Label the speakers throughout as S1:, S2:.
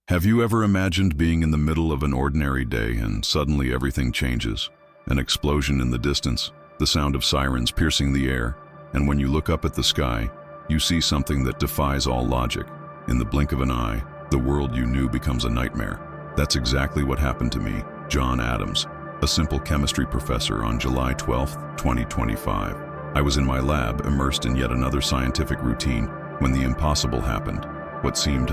S1: Have you ever imagined being in the middle of an ordinary day and suddenly everything changes? An explosion in the distance, the sound of sirens piercing the air, and when you look up at the sky, you see something that defies all logic. In the blink of an eye, the world you knew becomes a nightmare. That's exactly what happened to me, John Adams, a simple chemistry professor, on July 12, 2025. I was in my lab, immersed in yet another scientific routine, when the impossible happened. What seemed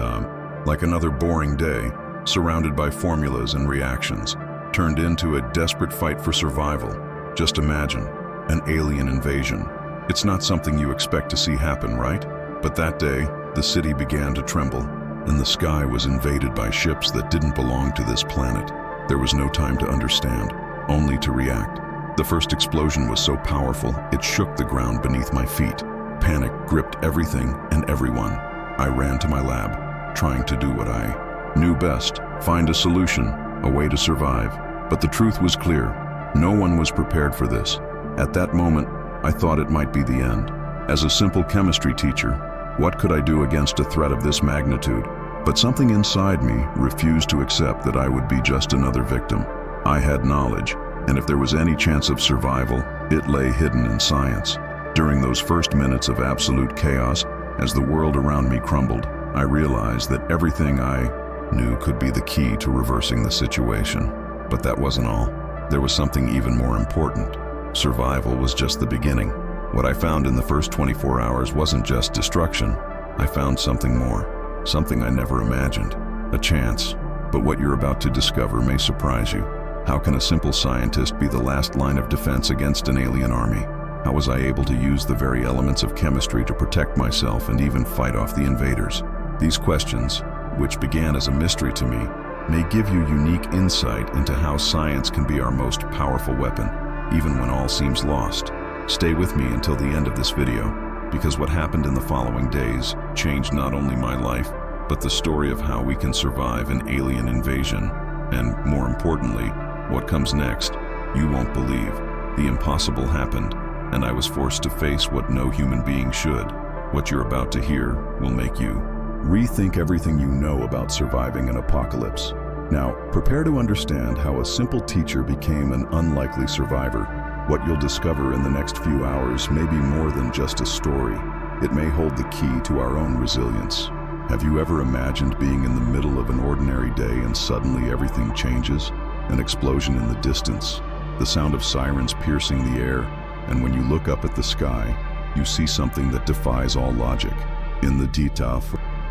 S1: like another boring day, surrounded by formulas and reactions, turned into a desperate fight for survival. Just imagine, an alien invasion. It's not something you expect to see happen, right? But that day, the city began to tremble, and the sky was invaded by ships that didn't belong to this planet. There was no time to understand, only to react. The first explosion was so powerful, it shook the ground beneath my feet. Panic gripped everything and everyone. I ran to my lab, trying to do what I knew best, find a solution, a way to survive. But the truth was clear. No one was prepared for this. At that moment, I thought it might be the end. As a simple chemistry teacher, what could I do against a threat of this magnitude? But something inside me refused to accept that I would be just another victim. I had knowledge, and if there was any chance of survival, it lay hidden in science. During those first minutes of absolute chaos, as the world around me crumbled, I realized that everything I knew could be the key to reversing the situation. But that wasn't all. There was something even more important. Survival was just the beginning. What I found in the first 24 hours wasn't just destruction. I found something more, something I never imagined, a chance. But what you're about to discover may surprise you. How can a simple scientist be the last line of defense against an alien army? How was I able to use the very elements of chemistry to protect myself and even fight off the invaders? These questions, which began as a mystery to me, may give you unique insight into how science can be our most powerful weapon, even when all seems lost. Stay with me until the end of this video, because what happened in the following days changed not only my life, but the story of how we can survive an alien invasion, and more importantly, what comes next. You won't believe. The impossible happened, and I was forced to face what no human being should. What you're about to hear will make you rethink everything you know about surviving an apocalypse. Now, prepare to understand how a simple teacher became an unlikely survivor. What you'll discover in the next few hours may be more than just a story. It may hold the key to our own resilience. Have you ever imagined being in the middle of an ordinary day and suddenly everything changes? An explosion in the distance, the sound of sirens piercing the air, and when you look up at the sky, you see something that defies all logic. In the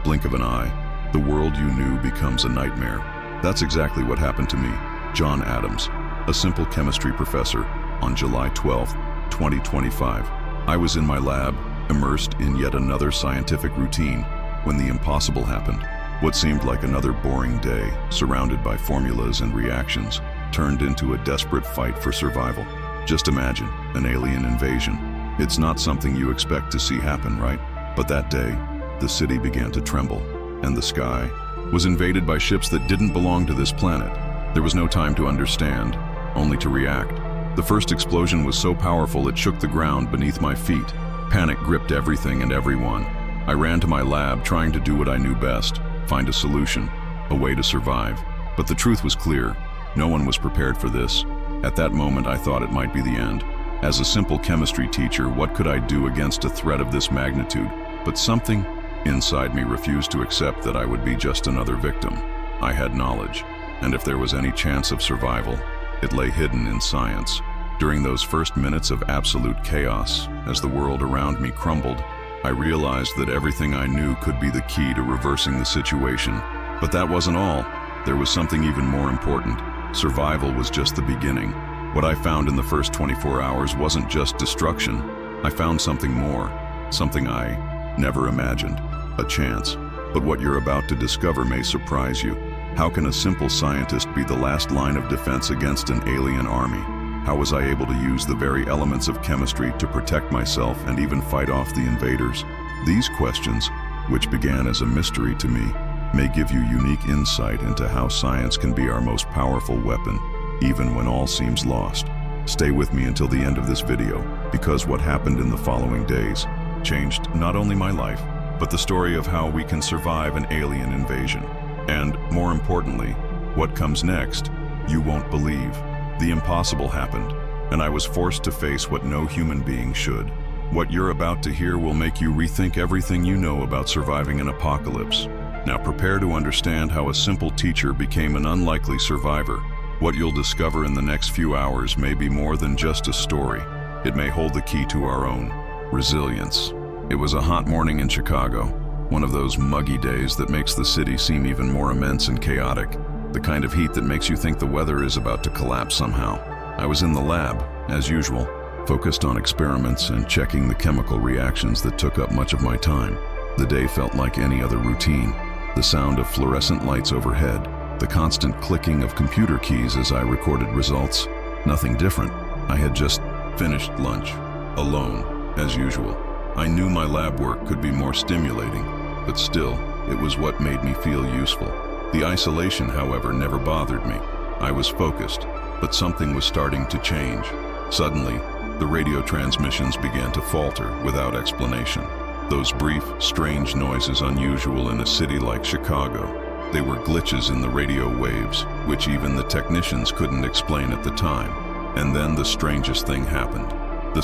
S1: blink of an eye, the world you knew becomes a nightmare. That's exactly what happened to me, John Adams, a simple chemistry professor, on July 12, 2025. I was in my lab, immersed in yet another scientific routine, when the impossible happened. What seemed like another boring day, surrounded by formulas and reactions, turned into a desperate fight for survival. Just imagine, an alien invasion. It's not something you expect to see happen, right? But that day, the city began to tremble, and the sky was invaded by ships that didn't belong to this planet. There was no time to understand, only to react. The first explosion was so powerful it shook the ground beneath my feet. Panic gripped everything and everyone. I ran to my lab, trying to do what I knew best, find a solution, a way to survive. But the truth was clear. No one was prepared for this. At that moment, I thought it might be the end. As a simple chemistry teacher, what could I do against a threat of this magnitude? But something inside me refused to accept that I would be just another victim. I had knowledge, and if there was any chance of survival, it lay hidden in science. During those first minutes of absolute chaos, as the world around me crumbled, I realized that everything I knew could be the key to reversing the situation. But that wasn't all. There was something even more important. Survival was just the beginning. What I found in the first 24 hours wasn't just destruction. I found something more, something I never imagined, a chance. But what you're about to discover may surprise you. How can a simple scientist be the last line of defense against an alien army? How was I able to use the very elements of chemistry to protect myself and even fight off the invaders? These questions, which began as a mystery to me, may give you unique insight into how science can be our most powerful weapon, even when all seems lost. Stay with me until the end of this video, because what happened in the following days changed not only my life, but the story of how we can survive an alien invasion. And, more importantly, what comes next, you won't believe. The impossible happened, and I was forced to face what no human being should. What you're about to hear will make you rethink everything you know about surviving an apocalypse. Now prepare to understand how a simple teacher became an unlikely survivor. What you'll discover in the next few hours may be more than just a story. It may hold the key to our own resilience. It was a hot morning in Chicago, one of those muggy days that makes the city seem even more immense and chaotic, the kind of heat that makes you think the weather is about to collapse somehow. I was in the lab, as usual, focused on experiments and checking the chemical reactions that took up much of my time. The day felt like any other routine. The sound of fluorescent lights overhead, the constant clicking of computer keys as I recorded results. Nothing different. I had just finished lunch, alone, as usual. I knew my lab work could be more stimulating, but still, it was what made me feel useful. The isolation, however, never bothered me. I was focused, but something was starting to change. Suddenly, the radio transmissions began to falter without explanation. Those brief, strange noises unusual in a city like Chicago. They were glitches in the radio waves, which even the technicians couldn't explain at the time. And then the strangest thing happened. The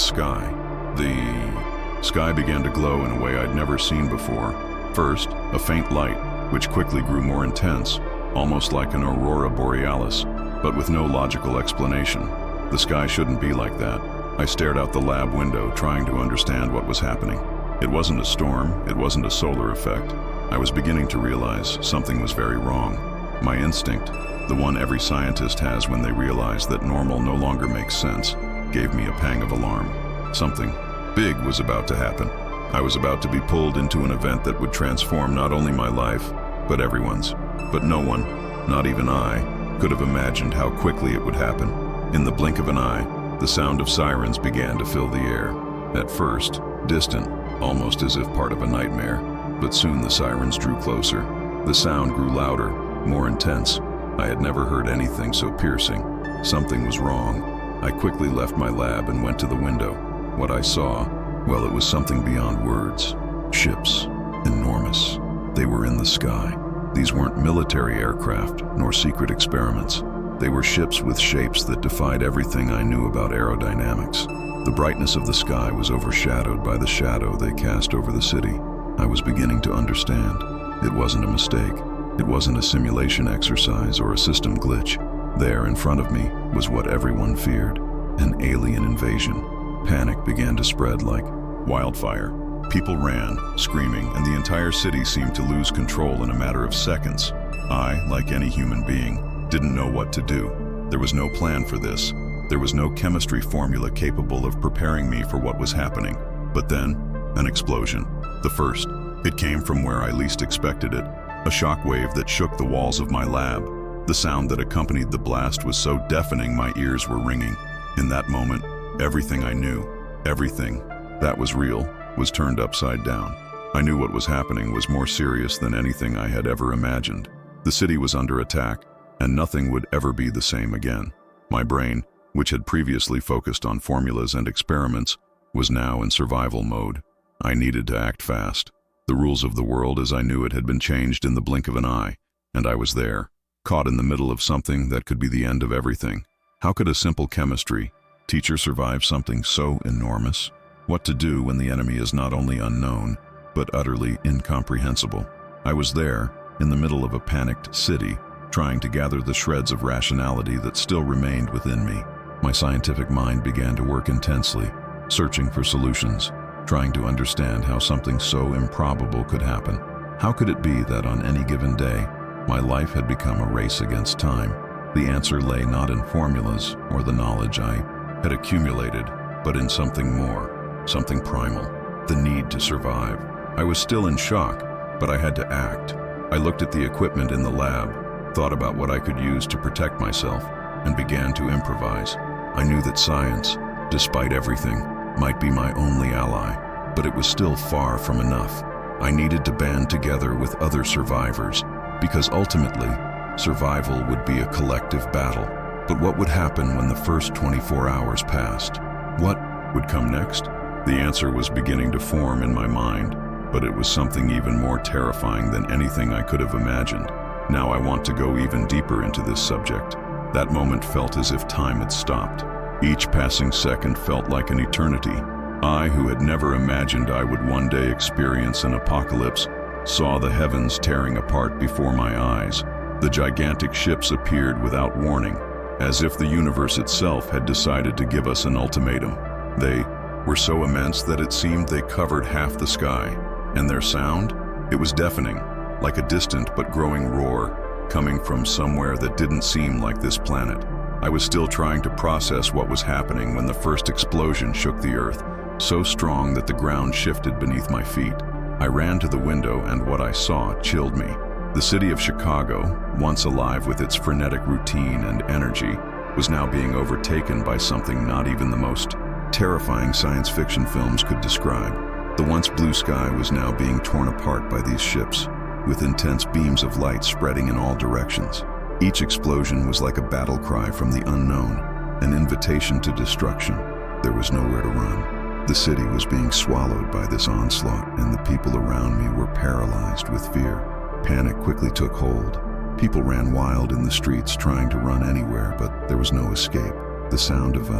S1: sky began to glow in a way I'd never seen before. First, a faint light, which quickly grew more intense, almost like an aurora borealis, but with no logical explanation. The sky shouldn't be like that. I stared out the lab window, trying to understand what was happening. It wasn't a storm, it wasn't a solar effect. I was beginning to realize something was very wrong. My instinct, the one every scientist has when they realize that normal no longer makes sense, gave me a pang of alarm. Something big was about to happen. I was about to be pulled into an event that would transform not only my life, but everyone's. But no one, not even I, could have imagined how quickly it would happen. In the blink of an eye, the sound of sirens began to fill the air. At first, distant, almost as if part of a nightmare, but soon the sirens drew closer. The sound grew louder, more intense. I had never heard anything so piercing. Something was wrong. I quickly left my lab and went to the window. What I saw, well, it was something beyond words. Ships, enormous. They were in the sky. These weren't military aircraft, nor secret experiments. They were ships with shapes that defied everything I knew about aerodynamics. The brightness of the sky was overshadowed by the shadow they cast over the city. I was beginning to understand. It wasn't a mistake. It wasn't a simulation exercise or a system glitch. There, in front of me, was what everyone feared: an alien invasion. Panic began to spread like wildfire. People ran, screaming, and the entire city seemed to lose control in a matter of seconds. I, like any human being, didn't know what to do. There was no plan for this. There was no chemistry formula capable of preparing me for what was happening. But then, an explosion. The first. It came from where I least expected it. A shock wave that shook the walls of my lab. The sound that accompanied the blast was so deafening my ears were ringing. In that moment, everything I knew, everything that was real, was turned upside down. I knew what was happening was more serious than anything I had ever imagined. The city was under attack, and nothing would ever be the same again. My brain, which had previously focused on formulas and experiments, was now in survival mode. I needed to act fast. The rules of the world as I knew it had been changed in the blink of an eye, and I was there, caught in the middle of something that could be the end of everything. How could a simple chemistry teacher survive something so enormous? What to do when the enemy is not only unknown, but utterly incomprehensible? I was there, in the middle of a panicked city, trying to gather the shreds of rationality that still remained within me. My scientific mind began to work intensely, searching for solutions, trying to understand how something so improbable could happen. How could it be that on any given day, my life had become a race against time? The answer lay not in formulas or the knowledge I had accumulated, but in something more, something primal, the need to survive. I was still in shock, but I had to act. I looked at the equipment in the lab, thought about what I could use to protect myself, and began to improvise. I knew that science, despite everything, might be my only ally, but it was still far from enough. I needed to band together with other survivors, because ultimately, survival would be a collective battle. But what would happen when the first 24 hours passed? What would come next? The answer was beginning to form in my mind, but it was something even more terrifying than anything I could have imagined. Now I want to go even deeper into this subject. That moment felt as if time had stopped. Each passing second felt like an eternity. I, who had never imagined I would one day experience an apocalypse, saw the heavens tearing apart before my eyes. The gigantic ships appeared without warning, as if the universe itself had decided to give us an ultimatum. They were so immense that it seemed they covered half the sky, and their sound? It was deafening, like a distant but growing roar, coming from somewhere that didn't seem like this planet. I was still trying to process what was happening when the first explosion shook the earth, so strong that the ground shifted beneath my feet. I ran to the window, and what I saw chilled me. The city of Chicago, once alive with its frenetic routine and energy, was now being overtaken by something not even the most terrifying science fiction films could describe. The once blue sky was now being torn apart by these ships, with intense beams of light spreading in all directions. Each explosion was like a battle cry from the unknown, an invitation to destruction. There was nowhere to run. The city was being swallowed by this onslaught, and the people around me were paralyzed with fear. Panic quickly took hold. People ran wild in the streets, trying to run anywhere, but there was no escape. The sound of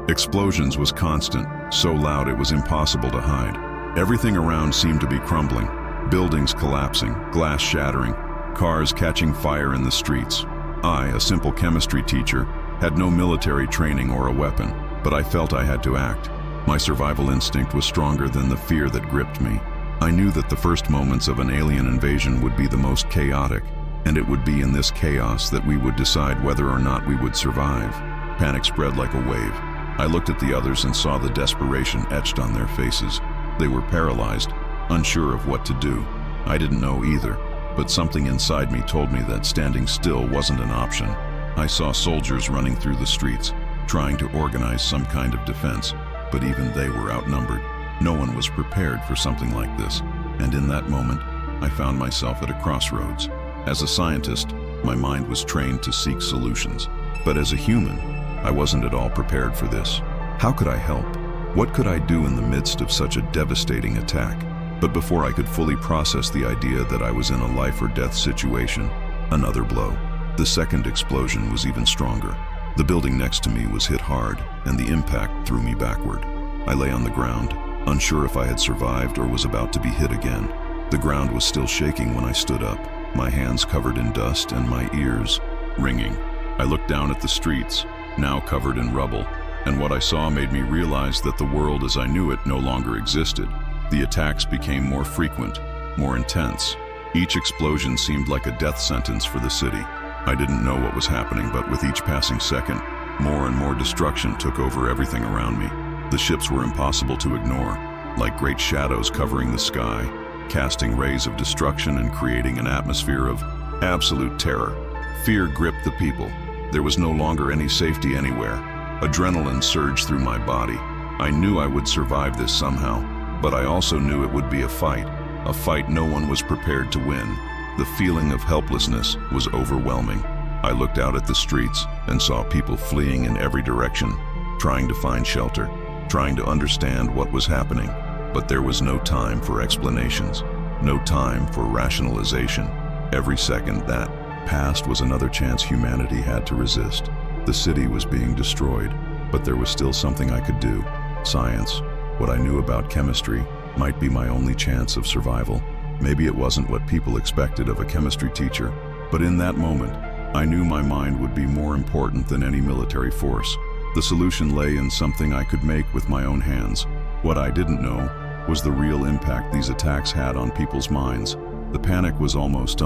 S1: explosions was constant, so loud it was impossible to hide. Everything around seemed to be crumbling. Buildings collapsing, glass shattering, cars catching fire in the streets. I, a simple chemistry teacher, had no military training or a weapon, but I felt I had to act. My survival instinct was stronger than the fear that gripped me. I knew that the first moments of an alien invasion would be the most chaotic, and it would be in this chaos that we would decide whether or not we would survive. Panic spread like a wave. I looked at the others and saw the desperation etched on their faces. They were paralyzed, unsure of what to do. I didn't know either, but something inside me told me that standing still wasn't an option. I saw soldiers running through the streets, trying to organize some kind of defense, but even they were outnumbered. No one was prepared for something like this, and in that moment, I found myself at a crossroads. As a scientist, my mind was trained to seek solutions, but as a human, I wasn't at all prepared for this. How could I help? What could I do in the midst of such a devastating attack? But before I could fully process the idea that I was in a life or death situation, another blow. The second explosion was even stronger. The building next to me was hit hard, and the impact threw me backward. I lay on the ground, unsure if I had survived or was about to be hit again. The ground was still shaking when I stood up, my hands covered in dust and my ears ringing. I looked down at the streets, now covered in rubble, and what I saw made me realize that the world as I knew it no longer existed. The attacks became more frequent, more intense. Each explosion seemed like a death sentence for the city. I didn't know what was happening, but with each passing second, more and more destruction took over everything around me. The ships were impossible to ignore, like great shadows covering the sky, casting rays of destruction and creating an atmosphere of absolute terror. Fear gripped the people. There was no longer any safety anywhere. Adrenaline surged through my body. I knew I would survive this somehow, but I also knew it would be a fight no one was prepared to win. The feeling of helplessness was overwhelming. I looked out at the streets and saw people fleeing in every direction, trying to find shelter, trying to understand what was happening. But there was no time for explanations, no time for rationalization. Every second that passed was another chance humanity had to resist. The city was being destroyed, but there was still something I could do. Science, what I knew about chemistry, might be my only chance of survival. Maybe it wasn't what people expected of a chemistry teacher, but in that moment, I knew my mind would be more important than any military force. The solution lay in something I could make with my own hands. What I didn't know was the real impact these attacks had on people's minds. The panic was almost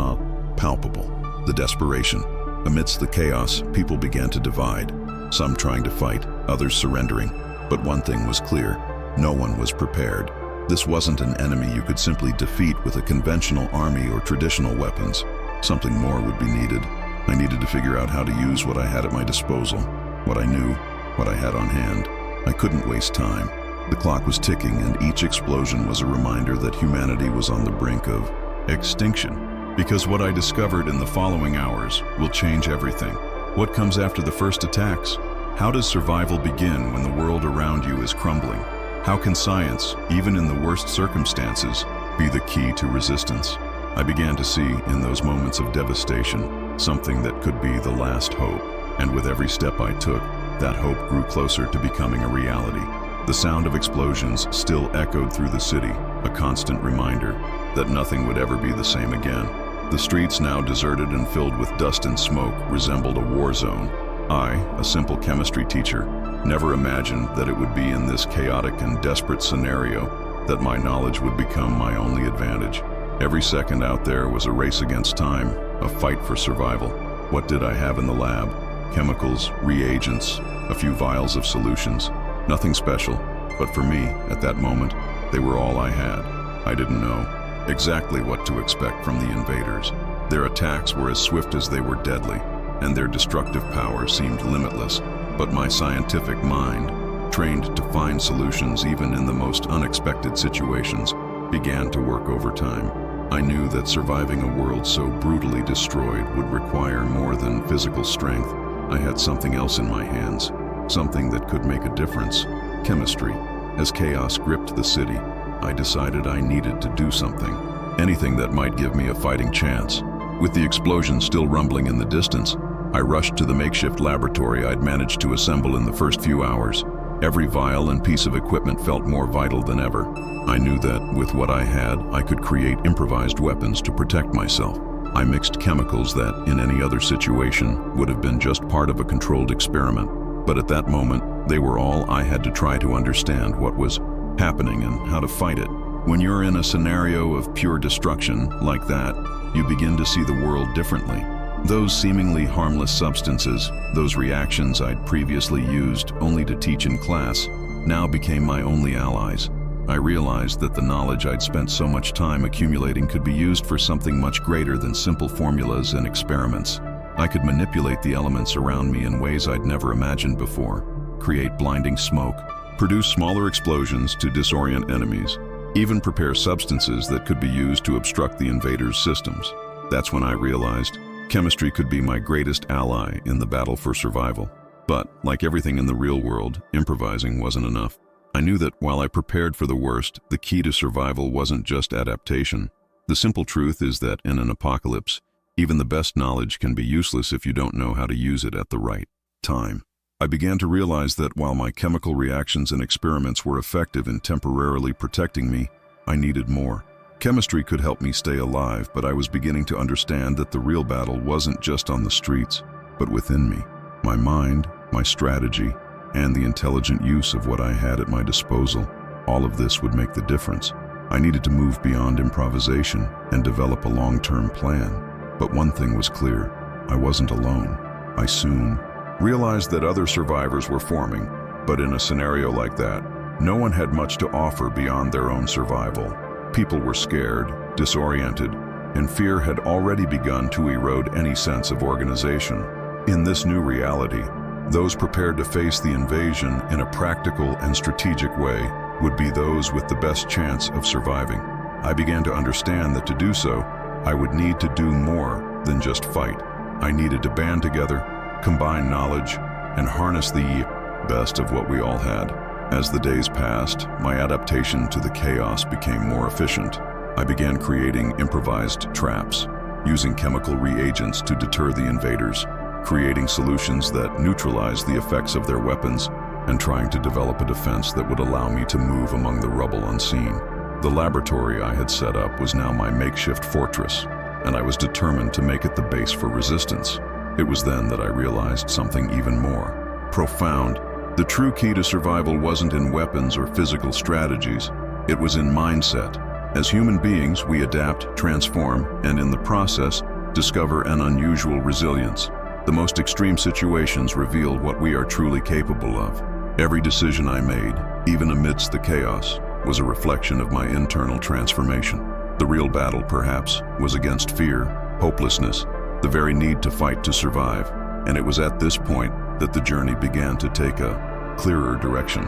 S1: palpable. The desperation. Amidst the chaos, people began to divide, some trying to fight, others surrendering. But one thing was clear: no one was prepared. This wasn't an enemy you could simply defeat with a conventional army or traditional weapons. Something more would be needed. I needed to figure out how to use what I had at my disposal, what I knew, what I had on hand. I couldn't waste time. The clock was ticking, and each explosion was a reminder that humanity was on the brink of extinction. Because what I discovered in the following hours will change everything. What comes after the first attacks? How does survival begin when the world around you is crumbling? How can science, even in the worst circumstances, be the key to resistance? I began to see, in those moments of devastation, something that could be the last hope. And with every step I took, that hope grew closer to becoming a reality. The sound of explosions still echoed through the city, a constant reminder that nothing would ever be the same again. The streets, now deserted and filled with dust and smoke, resembled a war zone. I, a simple chemistry teacher, never imagined that it would be in this chaotic and desperate scenario that my knowledge would become my only advantage. Every second out there was a race against time, a fight for survival. What did I have in the lab? Chemicals, reagents, a few vials of solutions. Nothing special, but for me, at that moment, they were all I had. I didn't know exactly what to expect from the invaders. Their attacks were as swift as they were deadly, and their destructive power seemed limitless. But my scientific mind, trained to find solutions even in the most unexpected situations, began to work overtime. I knew that surviving a world so brutally destroyed would require more than physical strength. I had something else in my hands, something that could make a difference: chemistry. As chaos gripped the city, I decided I needed to do something, anything that might give me a fighting chance. With the explosion still rumbling in the distance, I rushed to the makeshift laboratory I'd managed to assemble in the first few hours. Every vial and piece of equipment felt more vital than ever. I knew that, with what I had, I could create improvised weapons to protect myself. I mixed chemicals that, in any other situation, would have been just part of a controlled experiment. But at that moment, they were all I had to try to understand what was happening and how to fight it. When you're in a scenario of pure destruction like that, you begin to see the world differently. Those seemingly harmless substances, those reactions I'd previously used only to teach in class, now became my only allies. I realized that the knowledge I'd spent so much time accumulating could be used for something much greater than simple formulas and experiments. I could manipulate the elements around me in ways I'd never imagined before, create blinding smoke, produce smaller explosions to disorient enemies, even prepare substances that could be used to obstruct the invaders' systems. That's when I realized chemistry could be my greatest ally in the battle for survival. But, like everything in the real world, improvising wasn't enough. I knew that while I prepared for the worst, the key to survival wasn't just adaptation. The simple truth is that in an apocalypse, even the best knowledge can be useless if you don't know how to use it at the right time. I began to realize that while my chemical reactions and experiments were effective in temporarily protecting me, I needed more. Chemistry could help me stay alive, but I was beginning to understand that the real battle wasn't just on the streets, but within me. My mind, my strategy, and the intelligent use of what I had at my disposal. All of this would make the difference. I needed to move beyond improvisation and develop a long-term plan. But one thing was clear: I wasn't alone. I soon realized that other survivors were forming, but in a scenario like that, no one had much to offer beyond their own survival. People were scared, disoriented, and fear had already begun to erode any sense of organization. In this new reality, those prepared to face the invasion in a practical and strategic way would be those with the best chance of surviving. I began to understand that to do so, I would need to do more than just fight. I needed to band together, combine knowledge, and harness the best of what we all had. As the days passed, my adaptation to the chaos became more efficient. I began creating improvised traps, using chemical reagents to deter the invaders, creating solutions that neutralized the effects of their weapons, and trying to develop a defense that would allow me to move among the rubble unseen. The laboratory I had set up was now my makeshift fortress, and I was determined to make it the base for resistance. It was then that I realized something even more profound. The true key to survival wasn't in weapons or physical strategies. It was in mindset. As human beings, we adapt, transform, and in the process, discover an unusual resilience. The most extreme situations revealed what we are truly capable of. Every decision I made, even amidst the chaos, was a reflection of my internal transformation. The real battle, perhaps, was against fear, hopelessness, the very need to fight to survive. And it was at this point that the journey began to take a clearer direction.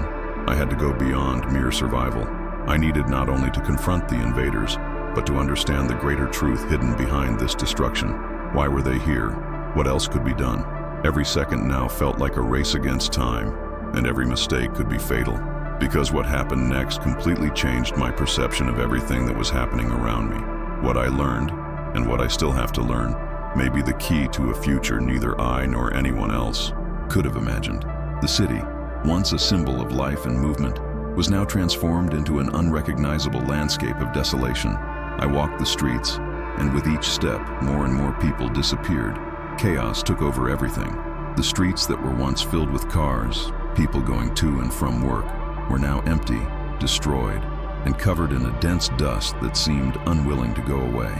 S1: I had to go beyond mere survival. I needed not only to confront the invaders, but to understand the greater truth hidden behind this destruction. Why were they here? What else could be done? Every second now felt like a race against time, and every mistake could be fatal, because what happened next completely changed my perception of everything that was happening around me. What I learned, and what I still have to learn, may be the key to a future neither I nor anyone else could have imagined. The city, once a symbol of life and movement, was now transformed into an unrecognizable landscape of desolation. I walked the streets, and with each step, more and more people disappeared. Chaos took over everything. The streets that were once filled with cars, people going to and from work, were now empty, destroyed, and covered in a dense dust that seemed unwilling to go away.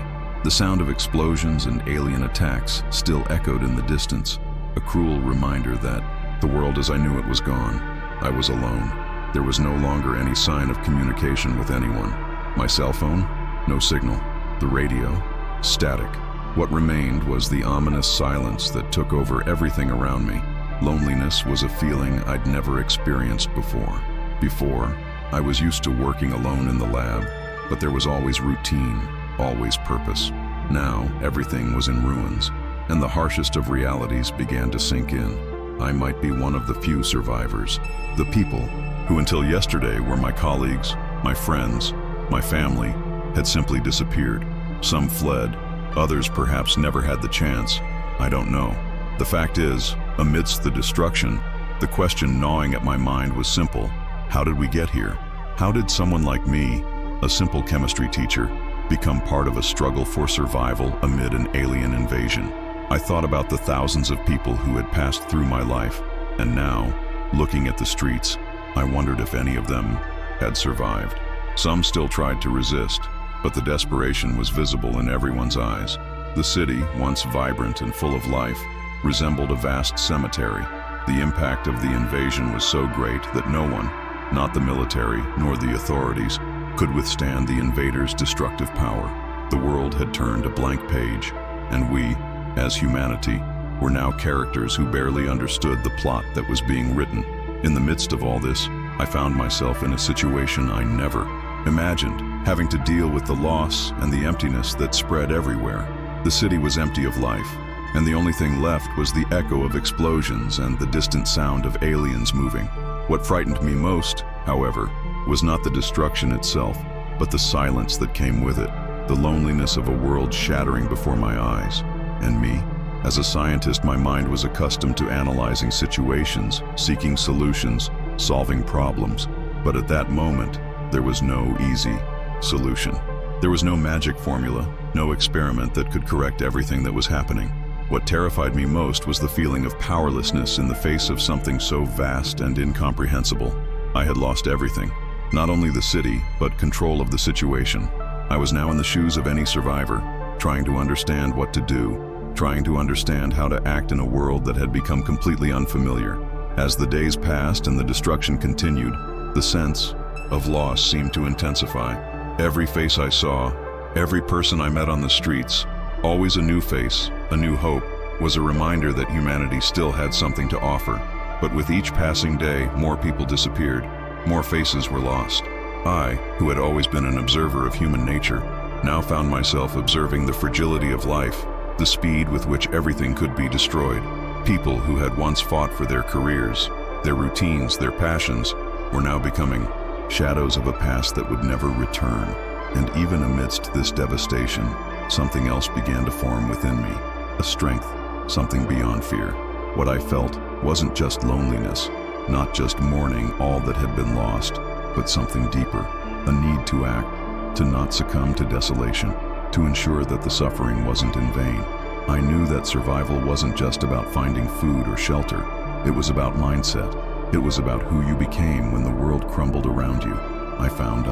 S1: The sound of explosions and alien attacks still echoed in the distance, a cruel reminder that the world as I knew it was gone. I was alone. There was no longer any sign of communication with anyone. My cell phone? No signal. The radio? Static. What remained was the ominous silence that took over everything around me. Loneliness was a feeling I'd never experienced before. Before, I was used to working alone in the lab, but there was always routine, always purpose. Now, everything was in ruins, and the harshest of realities began to sink in. I might be one of the few survivors, the people who until yesterday were my colleagues, my friends, my family, had simply disappeared. Some fled, others perhaps never had the chance. I don't know. The fact is, amidst the destruction, the question gnawing at my mind was simple. How did we get here? How did someone like me, a simple chemistry teacher, become part of a struggle for survival amid an alien invasion? I thought about the thousands of people who had passed through my life, and now, looking at the streets, I wondered if any of them had survived. Some still tried to resist, but the desperation was visible in everyone's eyes. The city, once vibrant and full of life, resembled a vast cemetery. The impact of the invasion was so great that no one, not the military nor the authorities, could withstand the invaders' destructive power. The world had turned a blank page, and we, as humanity, were now characters who barely understood the plot that was being written. In the midst of all this, I found myself in a situation I never imagined, having to deal with the loss and the emptiness that spread everywhere. The city was empty of life, and the only thing left was the echo of explosions and the distant sound of aliens moving. What frightened me most, however, was not the destruction itself, but the silence that came with it, the loneliness of a world shattering before my eyes. And me? As a scientist, my mind was accustomed to analyzing situations, seeking solutions, solving problems. But at that moment, there was no easy solution. There was no magic formula, no experiment that could correct everything that was happening. What terrified me most was the feeling of powerlessness in the face of something so vast and incomprehensible. I had lost everything, not only the city, but control of the situation. I was now in the shoes of any survivor, trying to understand what to do, trying to understand how to act in a world that had become completely unfamiliar. As the days passed and the destruction continued, the sense of loss seemed to intensify. Every face I saw, every person I met on the streets, always a new face, a new hope, was a reminder that humanity still had something to offer. But with each passing day, more people disappeared, more faces were lost. I, who had always been an observer of human nature, now found myself observing the fragility of life, the speed with which everything could be destroyed. People who had once fought for their careers, their routines, their passions, were now becoming shadows of a past that would never return. And even amidst this devastation, something else began to form within me, a strength, something beyond fear. What I felt wasn't just loneliness, not just mourning all that had been lost, but something deeper, a need to act, to not succumb to desolation, to ensure that the suffering wasn't in vain. I knew that survival wasn't just about finding food or shelter. It was about mindset. It was about who you became when the world crumbled around you. I found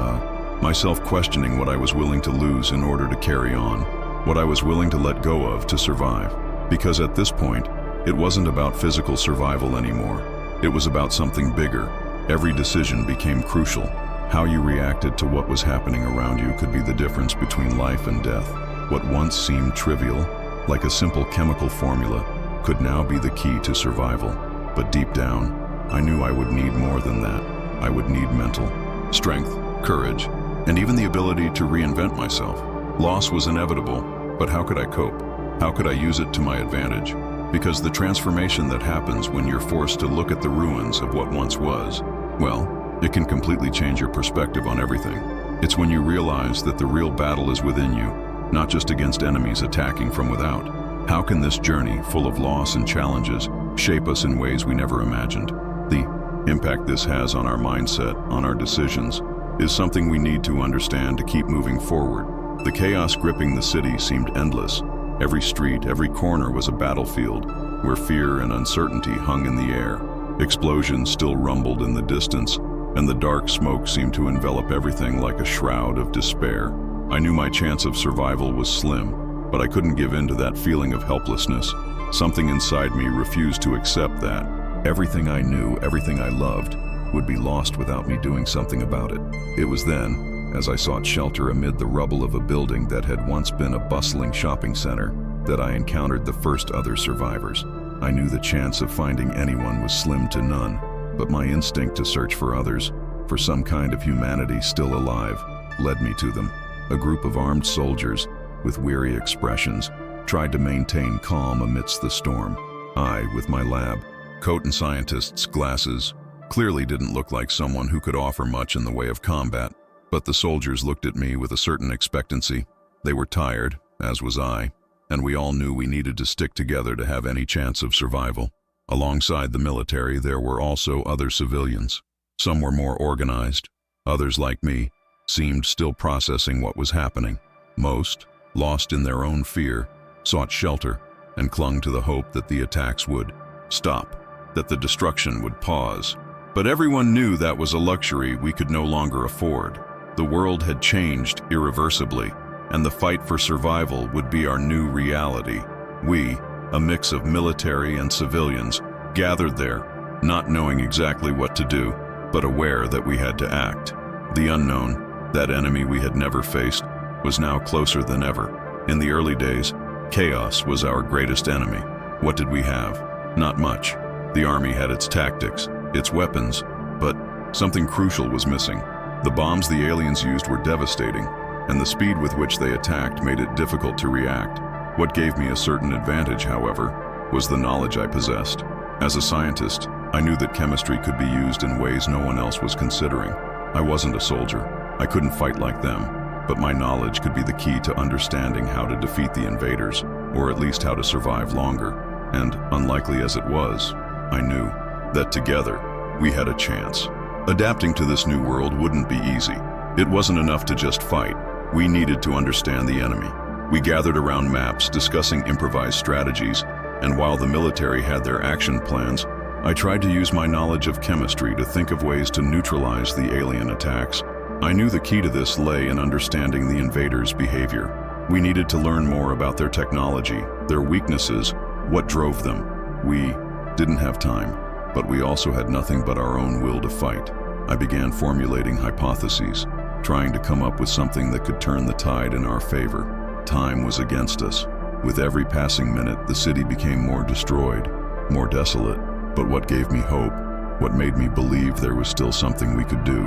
S1: myself questioning what I was willing to lose in order to carry on, what I was willing to let go of to survive. Because at this point, it wasn't about physical survival anymore. It was about something bigger. Every decision became crucial. How you reacted to what was happening around you could be the difference between life and death. What once seemed trivial, like a simple chemical formula, could now be the key to survival. But deep down, I knew I would need more than that. I would need mental strength, courage, and even the ability to reinvent myself. Loss was inevitable, but how could I cope? How could I use it to my advantage? Because the transformation that happens when you're forced to look at the ruins of what once was, well, it can completely change your perspective on everything. It's when you realize that the real battle is within you, not just against enemies attacking from without. How can this journey, full of loss and challenges, shape us in ways we never imagined? The impact this has on our mindset, on our decisions, is something we need to understand to keep moving forward. The chaos gripping the city seemed endless. Every street, every corner was a battlefield, where fear and uncertainty hung in the air. Explosions still rumbled in the distance, and the dark smoke seemed to envelop everything like a shroud of despair. I knew my chance of survival was slim, but I couldn't give in to that feeling of helplessness. Something inside me refused to accept that. Everything I knew, everything I loved, would be lost without me doing something about it. It was then, as I sought shelter amid the rubble of a building that had once been a bustling shopping center, that I encountered the first other survivors. I knew the chance of finding anyone was slim to none, but my instinct to search for others, for some kind of humanity still alive, led me to them. A group of armed soldiers, with weary expressions, tried to maintain calm amidst the storm. I, with my lab coat and scientist's glasses, clearly didn't look like someone who could offer much in the way of combat, but the soldiers looked at me with a certain expectancy. They were tired, as was I, and we all knew we needed to stick together to have any chance of survival. Alongside the military, there were also other civilians. Some were more organized. Others, like me, seemed still processing what was happening. Most, lost in their own fear, sought shelter and clung to the hope that the attacks would stop, that the destruction would pause. But everyone knew that was a luxury we could no longer afford. The world had changed irreversibly, and the fight for survival would be our new reality. We, a mix of military and civilians, gathered there, not knowing exactly what to do, but aware that we had to act. The unknown, that enemy we had never faced, was now closer than ever. In the early days, chaos was our greatest enemy. What did we have? Not much. The army had its tactics, its weapons, but something crucial was missing. The bombs the aliens used were devastating, and the speed with which they attacked made it difficult to react. What gave me a certain advantage, however, was the knowledge I possessed. As a scientist, I knew that chemistry could be used in ways no one else was considering. I wasn't a soldier. I couldn't fight like them, but my knowledge could be the key to understanding how to defeat the invaders, or at least how to survive longer. And, unlikely as it was, I knew that together, we had a chance. Adapting to this new world wouldn't be easy. It wasn't enough to just fight. We needed to understand the enemy. We gathered around maps, discussing improvised strategies, and while the military had their action plans, I tried to use my knowledge of chemistry to think of ways to neutralize the alien attacks. I knew the key to this lay in understanding the invaders' behavior. We needed to learn more about their technology, their weaknesses, what drove them. We didn't have time, but we also had nothing but our own will to fight. I began formulating hypotheses, trying to come up with something that could turn the tide in our favor. Time was against us. With every passing minute, the city became more destroyed, more desolate. But what gave me hope, what made me believe there was still something we could do,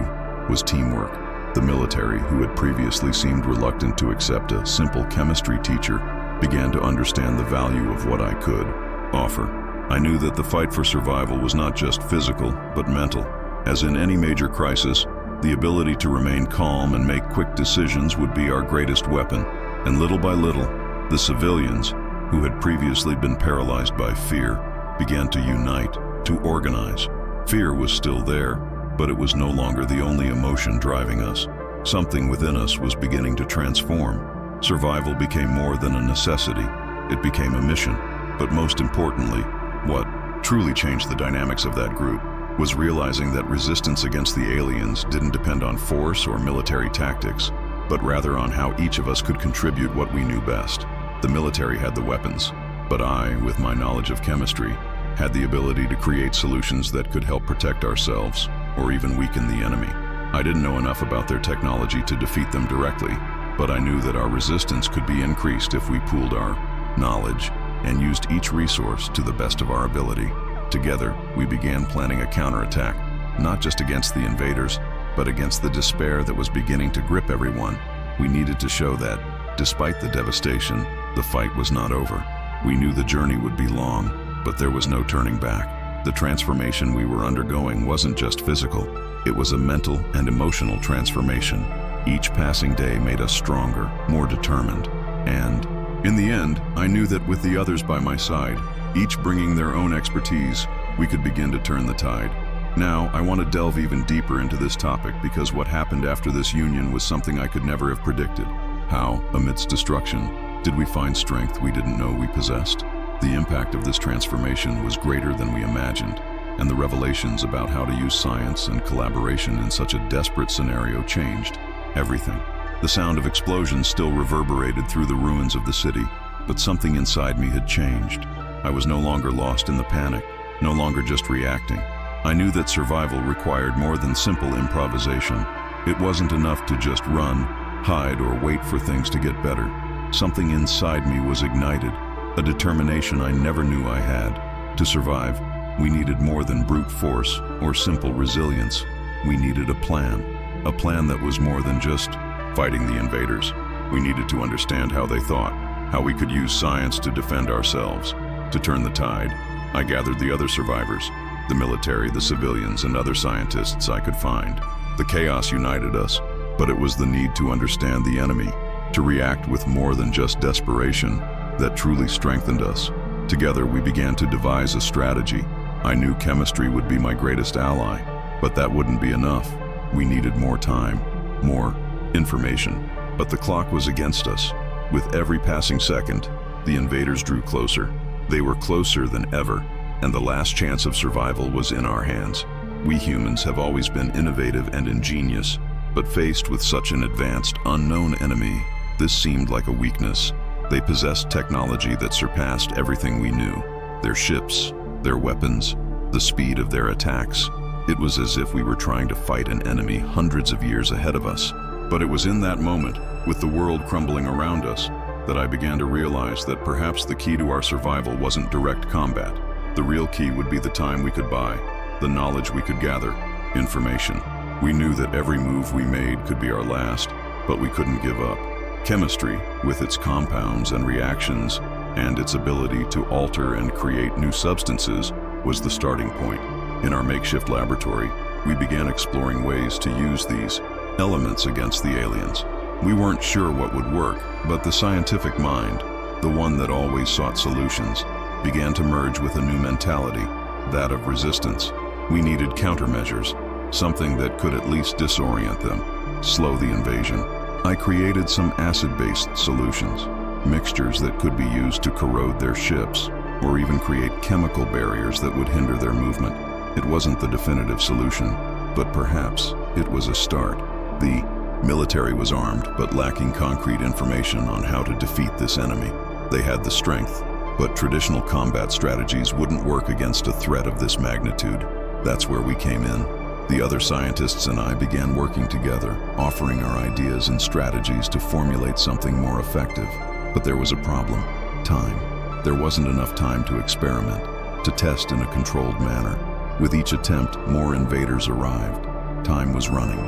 S1: was teamwork. The military, who had previously seemed reluctant to accept a simple chemistry teacher, began to understand the value of what I could offer. I knew that the fight for survival was not just physical, but mental. As in any major crisis, the ability to remain calm and make quick decisions would be our greatest weapon. And little by little, the civilians, who had previously been paralyzed by fear, began to unite, to organize. Fear was still there, but it was no longer the only emotion driving us. Something within us was beginning to transform. Survival became more than a necessity. It became a mission. But most importantly, what truly changed the dynamics of that group was realizing that resistance against the aliens didn't depend on force or military tactics, but rather on how each of us could contribute what we knew best. The military had the weapons, but I, with my knowledge of chemistry, had the ability to create solutions that could help protect ourselves or even weaken the enemy. I didn't know enough about their technology to defeat them directly, but I knew that our resistance could be increased if we pooled our knowledge and used each resource to the best of our ability. Together, we began planning a counterattack, not just against the invaders, but against the despair that was beginning to grip everyone. We needed to show that, despite the devastation, the fight was not over. We knew the journey would be long, but there was no turning back. The transformation we were undergoing wasn't just physical, it was a mental and emotional transformation. Each passing day made us stronger, more determined, And, in the end, I knew that with the others by my side, each bringing their own expertise, we could begin to turn the tide. Now, I want to delve even deeper into this topic because what happened after this union was something I could never have predicted. How, amidst destruction, did we find strength we didn't know we possessed? The impact of this transformation was greater than we imagined, and the revelations about how to use science and collaboration in such a desperate scenario changed everything. The sound of explosions still reverberated through the ruins of the city, but something inside me had changed. I was no longer lost in the panic, no longer just reacting. I knew that survival required more than simple improvisation. It wasn't enough to just run, hide, or wait for things to get better. Something inside me was ignited, a determination I never knew I had. To survive, we needed more than brute force or simple resilience. We needed a plan that was more than just fighting the invaders. We needed to understand how they thought, how we could use science to defend ourselves. To turn the tide, I gathered the other survivors, the military, the civilians, and other scientists I could find. The chaos united us, but it was the need to understand the enemy, to react with more than just desperation, that truly strengthened us. Together we began to devise a strategy. I knew chemistry would be my greatest ally, but that wouldn't be enough. We needed more time, more information. But the clock was against us. With every passing second, the invaders drew closer. They were closer than ever, and the last chance of survival was in our hands. We humans have always been innovative and ingenious, but faced with such an advanced, unknown enemy, this seemed like a weakness. They possessed technology that surpassed everything we knew. Their ships, their weapons, the speed of their attacks. It was as if we were trying to fight an enemy hundreds of years ahead of us. But it was in that moment, with the world crumbling around us, that I began to realize that perhaps the key to our survival wasn't direct combat. The real key would be the time we could buy, the knowledge we could gather, information. We knew that every move we made could be our last, but we couldn't give up. Chemistry, with its compounds and reactions, and its ability to alter and create new substances, was the starting point. In our makeshift laboratory, we began exploring ways to use these elements against the aliens. We weren't sure what would work, but the scientific mind, the one that always sought solutions, began to merge with a new mentality, that of resistance. We needed countermeasures, something that could at least disorient them, slow the invasion. I created some acid-based solutions, mixtures that could be used to corrode their ships, or even create chemical barriers that would hinder their movement. It wasn't the definitive solution, but perhaps it was a start. The military was armed, but lacking concrete information on how to defeat this enemy. They had the strength, but traditional combat strategies wouldn't work against a threat of this magnitude. That's where we came in. The other scientists and I began working together, offering our ideas and strategies to formulate something more effective. But there was a problem: time. There wasn't enough time to experiment, to test in a controlled manner. With each attempt, more invaders arrived. Time was running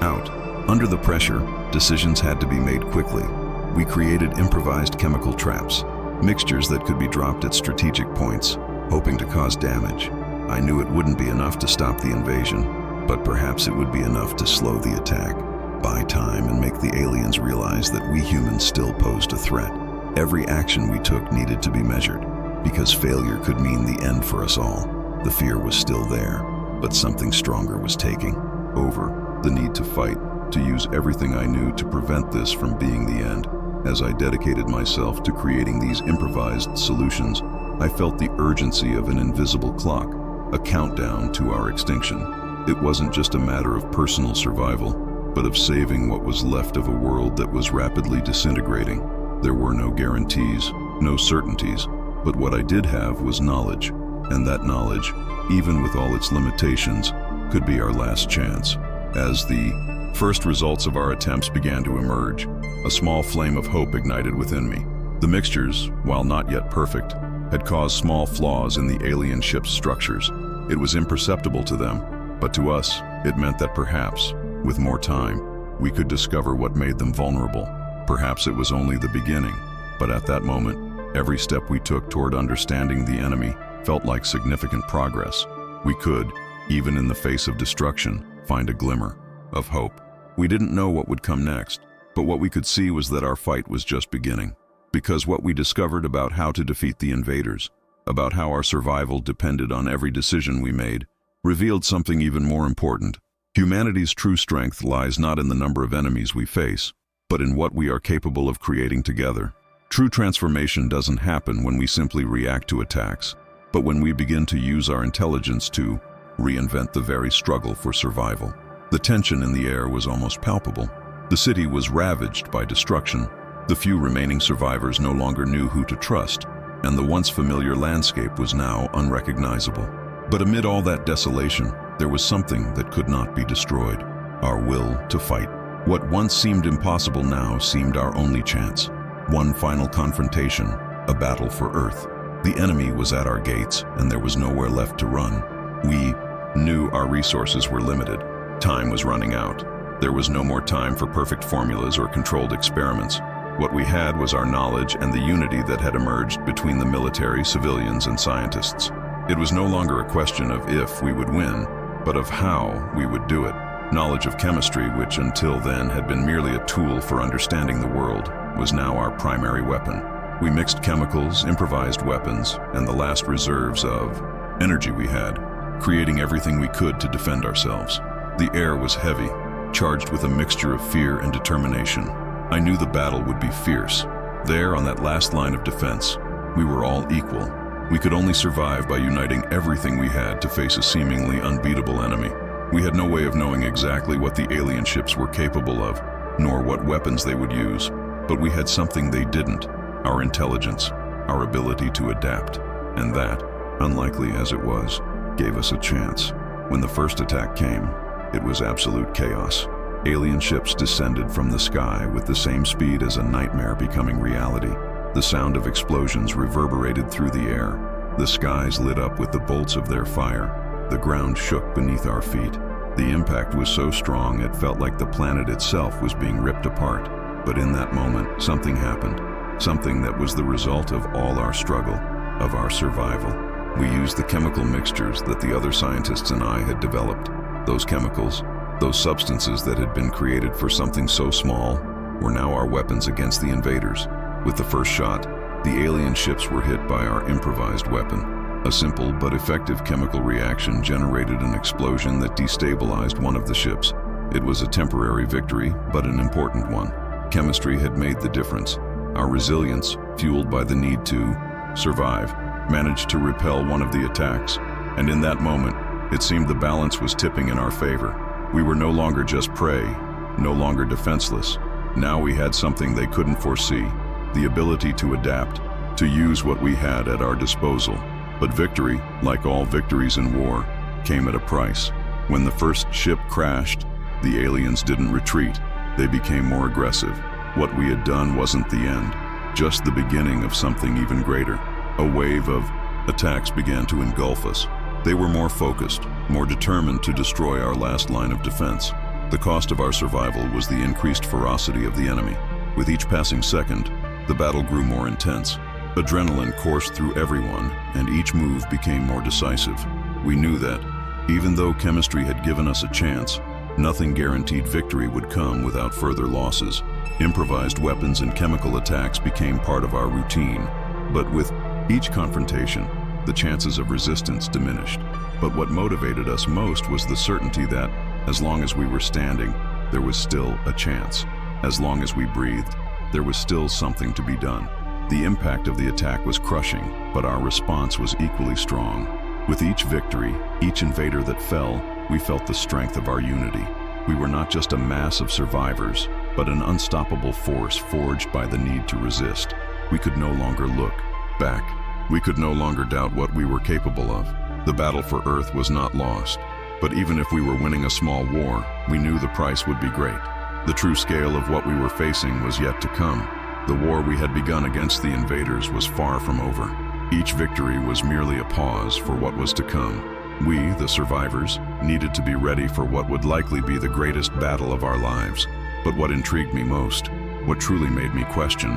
S1: out. Under the pressure, decisions had to be made quickly. We created improvised chemical traps, mixtures that could be dropped at strategic points, hoping to cause damage. I knew it wouldn't be enough to stop the invasion, but perhaps it would be enough to slow the attack, buy time, and make the aliens realize that we humans still posed a threat. Every action we took needed to be measured, because failure could mean the end for us all. The fear was still there, but something stronger was taking over: the need to fight, to use everything I knew to prevent this from being the end. As I dedicated myself to creating these improvised solutions, I felt the urgency of an invisible clock, a countdown to our extinction. It wasn't just a matter of personal survival, but of saving what was left of a world that was rapidly disintegrating. There were no guarantees, no certainties, but what I did have was knowledge, and that knowledge, even with all its limitations, could be our last chance. As the first results of our attempts began to emerge, a small flame of hope ignited within me. The mixtures, while not yet perfect, had caused small flaws in the alien ship's structures. It was imperceptible to them, but to us, it meant that perhaps, with more time, we could discover what made them vulnerable. Perhaps it was only the beginning, but at that moment, every step we took toward understanding the enemy felt like significant progress. We could, even in the face of destruction, find a glimmer of hope. We didn't know what would come next, but what we could see was that our fight was just beginning. Because what we discovered about how to defeat the invaders, about how our survival depended on every decision we made, revealed something even more important. Humanity's true strength lies not in the number of enemies we face, but in what we are capable of creating together. True transformation doesn't happen when we simply react to attacks, but when we begin to use our intelligence to reinvent the very struggle for survival. The tension in the air was almost palpable. The city was ravaged by destruction. The few remaining survivors no longer knew who to trust, and the once familiar landscape was now unrecognizable. But amid all that desolation, there was something that could not be destroyed: our will to fight. What once seemed impossible now seemed our only chance. One final confrontation, a battle for Earth. The enemy was at our gates, and there was nowhere left to run. We knew our resources were limited. Time was running out. There was no more time for perfect formulas or controlled experiments. What we had was our knowledge and the unity that had emerged between the military, civilians, and scientists. It was no longer a question of if we would win, but of how we would do it. Knowledge of chemistry, which until then had been merely a tool for understanding the world, was now our primary weapon. We mixed chemicals, improvised weapons, and the last reserves of energy we had, creating everything we could to defend ourselves. The air was heavy, charged with a mixture of fear and determination. I knew the battle would be fierce. There, on that last line of defense, we were all equal. We could only survive by uniting everything we had to face a seemingly unbeatable enemy. We had no way of knowing exactly what the alien ships were capable of, nor what weapons they would use, but we had something they didn't: our intelligence, our ability to adapt. And that, unlikely as it was, gave us a chance. When the first attack came, it was absolute chaos. Alien ships descended from the sky with the same speed as a nightmare becoming reality. The sound of explosions reverberated through the air. The skies lit up with the bolts of their fire. The ground shook beneath our feet. The impact was so strong it felt like the planet itself was being ripped apart. But in that moment, something happened. Something that was the result of all our struggle, of our survival. We used the chemical mixtures that the other scientists and I had developed. Those chemicals, those substances that had been created for something so small, were now our weapons against the invaders. With the first shot, the alien ships were hit by our improvised weapon. A simple but effective chemical reaction generated an explosion that destabilized one of the ships. It was a temporary victory, but an important one. Chemistry had made the difference. Our resilience, fueled by the need to survive, managed to repel one of the attacks. And in that moment, it seemed the balance was tipping in our favor. We were no longer just prey, no longer defenseless. Now we had something they couldn't foresee: the ability to adapt, to use what we had at our disposal. But victory, like all victories in war, came at a price. When the first ship crashed, the aliens didn't retreat. They became more aggressive. What we had done wasn't the end, just the beginning of something even greater. A wave of attacks began to engulf us. They were more focused, more determined to destroy our last line of defense. The cost of our survival was the increased ferocity of the enemy. With each passing second, the battle grew more intense. Adrenaline coursed through everyone, and each move became more decisive. We knew that, even though chemistry had given us a chance, nothing guaranteed victory would come without further losses. Improvised weapons and chemical attacks became part of our routine, but with each confrontation, the chances of resistance diminished. But what motivated us most was the certainty that, as long as we were standing, there was still a chance. As long as we breathed, there was still something to be done. The impact of the attack was crushing, but our response was equally strong. With each victory, each invader that fell, we felt the strength of our unity. We were not just a mass of survivors, but an unstoppable force forged by the need to resist. We could no longer look back. We could no longer doubt what we were capable of. The battle for Earth was not lost, but even if we were winning a small war, we knew the price would be great. The true scale of what we were facing was yet to come. The war we had begun against the invaders was far from over. Each victory was merely a pause for what was to come. We, the survivors, needed to be ready for what would likely be the greatest battle of our lives. But what intrigued me most, what truly made me question,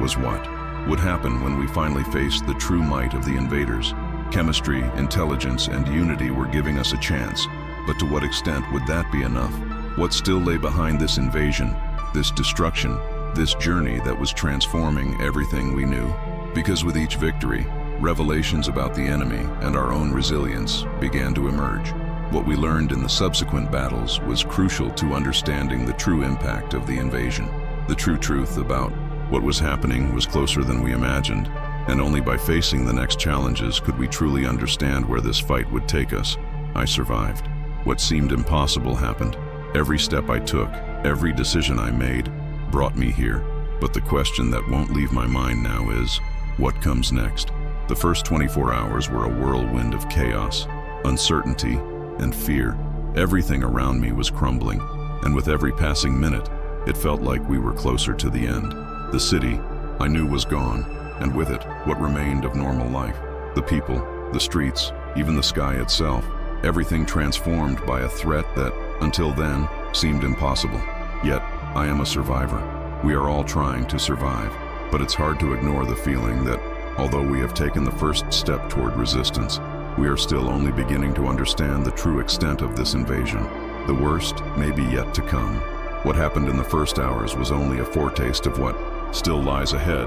S1: was what would happen when we finally faced the true might of the invaders. Chemistry, intelligence, and unity were giving us a chance, but to what extent would that be enough? What still lay behind this invasion, this destruction, This journey that was transforming everything we knew. Because with each victory, revelations about the enemy and our own resilience began to emerge. What we learned in the subsequent battles was crucial to understanding the true impact of the invasion. The true truth about what was happening was closer than we imagined, and only by facing the next challenges could we truly understand where this fight would take us. I survived. What seemed impossible happened. Every step I took, every decision I made, brought me here. But the question that won't leave my mind now is, what comes next? The first 24 hours were a whirlwind of chaos, uncertainty, and fear. Everything around me was crumbling, and with every passing minute, it felt like we were closer to the end. The city, I knew, was gone, and with it, what remained of normal life. The people, the streets, even the sky itself. Everything transformed by a threat that, until then, seemed impossible. Yet, I am a survivor. We are all trying to survive, but it's hard to ignore the feeling that, although we have taken the first step toward resistance, we are still only beginning to understand the true extent of this invasion. The worst may be yet to come. What happened in the first hours was only a foretaste of what still lies ahead.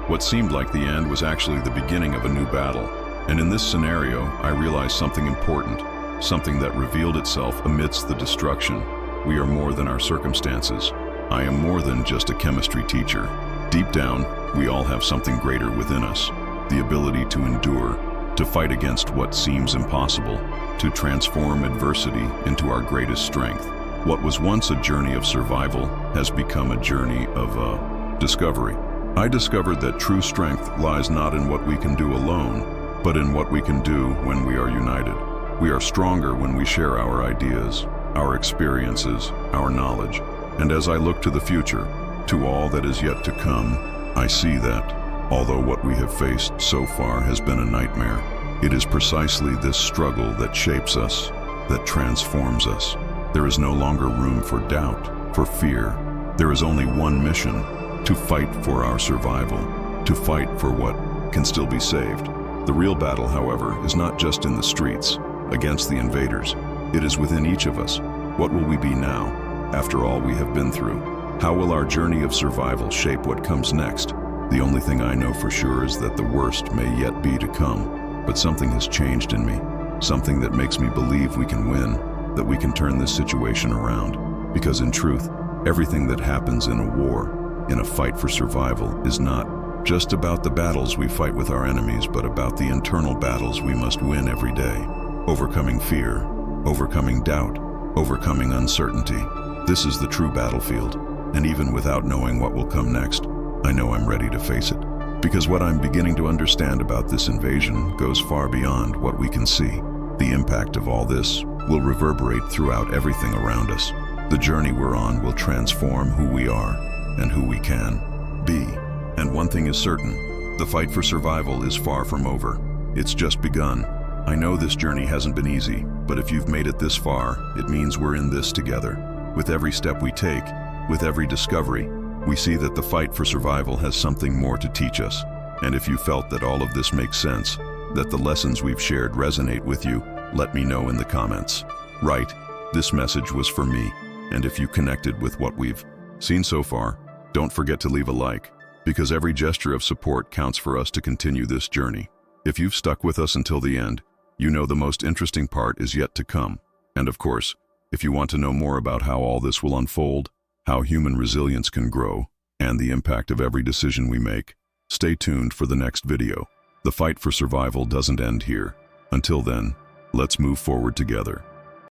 S1: What seemed like the end was actually the beginning of a new battle. And in this scenario, I realized something important, something that revealed itself amidst the destruction. We are more than our circumstances. I am more than just a chemistry teacher. Deep down, we all have something greater within us, the ability to endure, to fight against what seems impossible, to transform adversity into our greatest strength. What was once a journey of survival has become a journey of discovery. I discovered that true strength lies not in what we can do alone, but in what we can do when we are united. We are stronger when we share our ideas, our experiences, our knowledge. And as I look to the future, to all that is yet to come, I see that, although what we have faced so far has been a nightmare, it is precisely this struggle that shapes us, that transforms us. There is no longer room for doubt, for fear. There is only one mission: to fight for our survival, to fight for what can still be saved. The real battle, however, is not just in the streets, against the invaders. It is within each of us. What will we be now, after all we have been through? How will our journey of survival shape what comes next? The only thing I know for sure is that the worst may yet be to come, but something has changed in me, something that makes me believe we can win, that we can turn this situation around. Because in truth, everything that happens in a war, in a fight for survival, is not just about the battles we fight with our enemies, but about the internal battles we must win every day. Overcoming fear, overcoming doubt, overcoming uncertainty. This is the true battlefield, and even without knowing what will come next, I know I'm ready to face it. Because what I'm beginning to understand about this invasion goes far beyond what we can see. The impact of all this will reverberate throughout everything around us. The journey we're on will transform who we are and who we can be. And one thing is certain, the fight for survival is far from over. It's just begun. I know this journey hasn't been easy, but if you've made it this far, it means we're in this together. With every step we take, with every discovery, we see that the fight for survival has something more to teach us. And if you felt that all of this makes sense, that the lessons we've shared resonate with you, let me know in the comments. Right, this message was for me, and if you connected with what we've seen so far, don't forget to leave a like, because every gesture of support counts for us to continue this journey. If you've stuck with us until the end, you know the most interesting part is yet to come. And of course, if you want to know more about how all this will unfold, how human resilience can grow, and the impact of every decision we make, stay tuned for the next video. The fight for survival doesn't end here. Until then, let's move forward together.